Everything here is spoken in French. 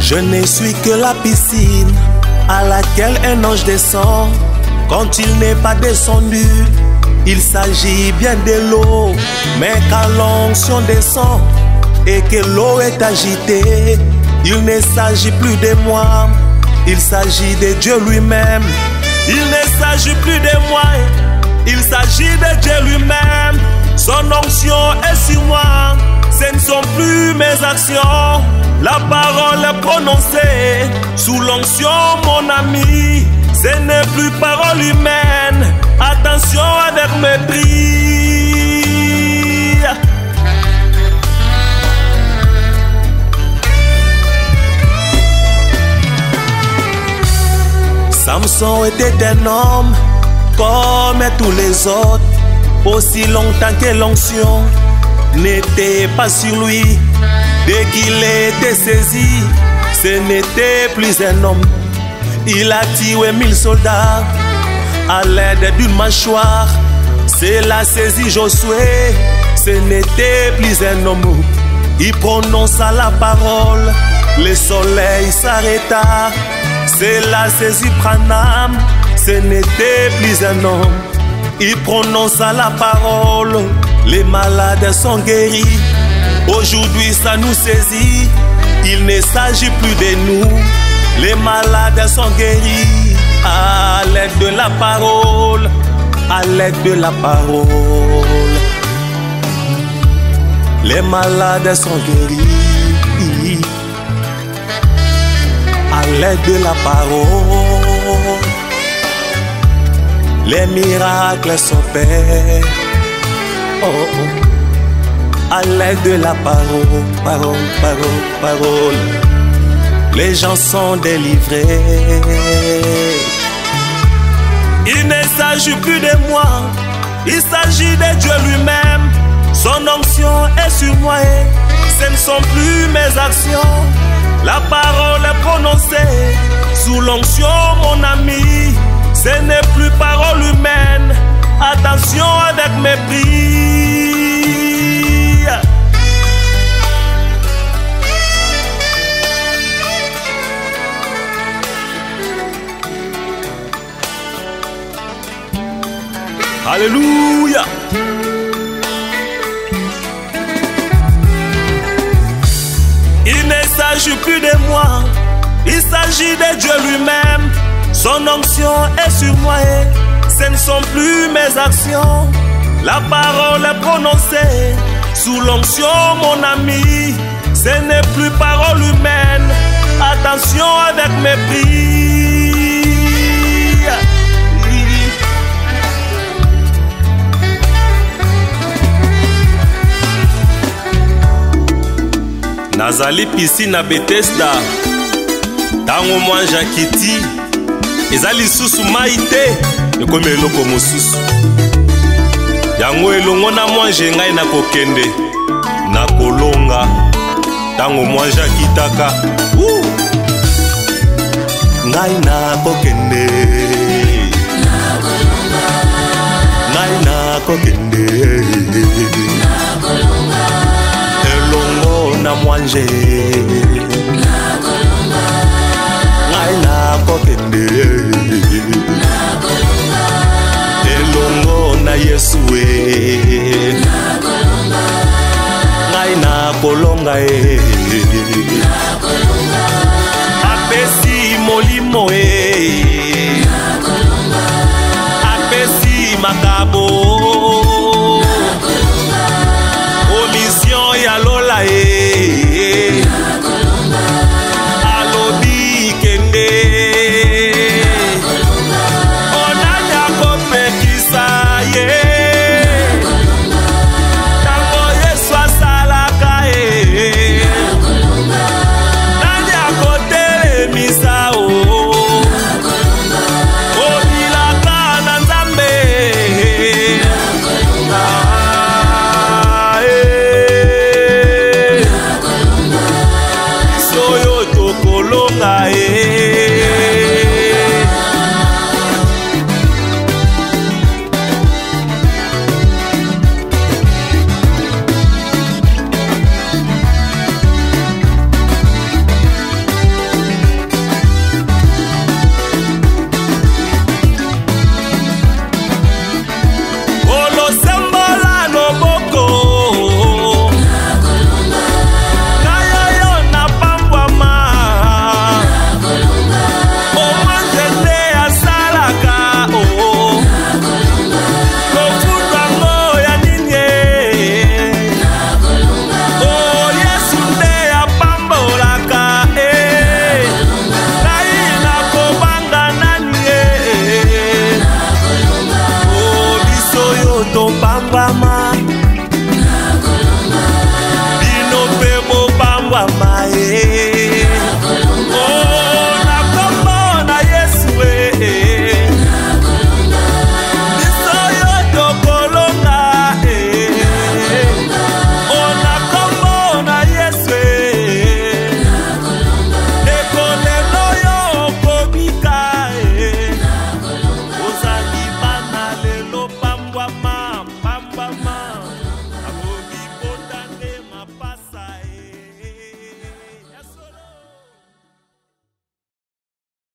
Je ne suis que la piscine à laquelle un ange descend. Quand il n'est pas descendu, il s'agit bien de l'eau. Mais quand l'onction descend et que l'eau est agitée, il ne s'agit plus de moi, il s'agit de Dieu lui-même. Il ne s'agit plus de moi, il s'agit de Dieu lui-même. Son onction est sur moi, ce ne sont plus mes actions. La parole est prononcée sous l'onction, mon ami. Ce n'est plus parole humaine. Attention avec mépris. Samson était un homme comme tous les autres. Aussi longtemps que l'onction n'était pas sur lui, dès qu'il était saisi, ce n'était plus un homme. Il a tué 1000 soldats à l'aide d'une mâchoire. C'est la saisie Josué, ce n'était plus un homme. Il prononça la parole, le soleil s'arrêta. C'est la saisie Branham, ce n'était plus un homme. Il prononça la parole, les malades sont guéris. Aujourd'hui ça nous saisit, il ne s'agit plus de nous. Les malades sont guéris à l'aide de la parole, à l'aide de la parole. Les malades sont guéris à l'aide de la parole. Les miracles s'opèrent à l'aide de la parole, parole, parole, parole. Les gens sont délivrés. Il ne s'agit plus de moi, il s'agit de Dieu lui-même. Son onction est sur moi et ce ne sont plus mes actions. La parole est prononcée sous l'onction, mon ami. Ce n'est plus parole humaine. Attention avec mépris. Alléluia. Il ne s'agit plus de moi, il s'agit de Dieu lui-même. Son onction est sur moi et ce ne sont plus mes actions. La parole est prononcée sous l'onction, mon ami. Ce n'est plus parole humaine. Attention avec mépris. Nazali piscine à Bethesda, tango mwanja kiti ezali susu maite ekomi eloko mosusu yango elongo na mwanje ngai na kokende na kolonga tango mwanja kitaka ngai na kokende na kolonga ngai na kokende na kolonga elongo na mwanje na kolonga ngai na kokende na kolonga elongo na Yesu na kolonga ngai na kolonga na kolonga apesi molimo na kolonga apesi makabo na kolonga omission ya lola na kolonga alobi kende na kolonga onanya kopekisa ye na kolonga tango Yesu asalaka Eh,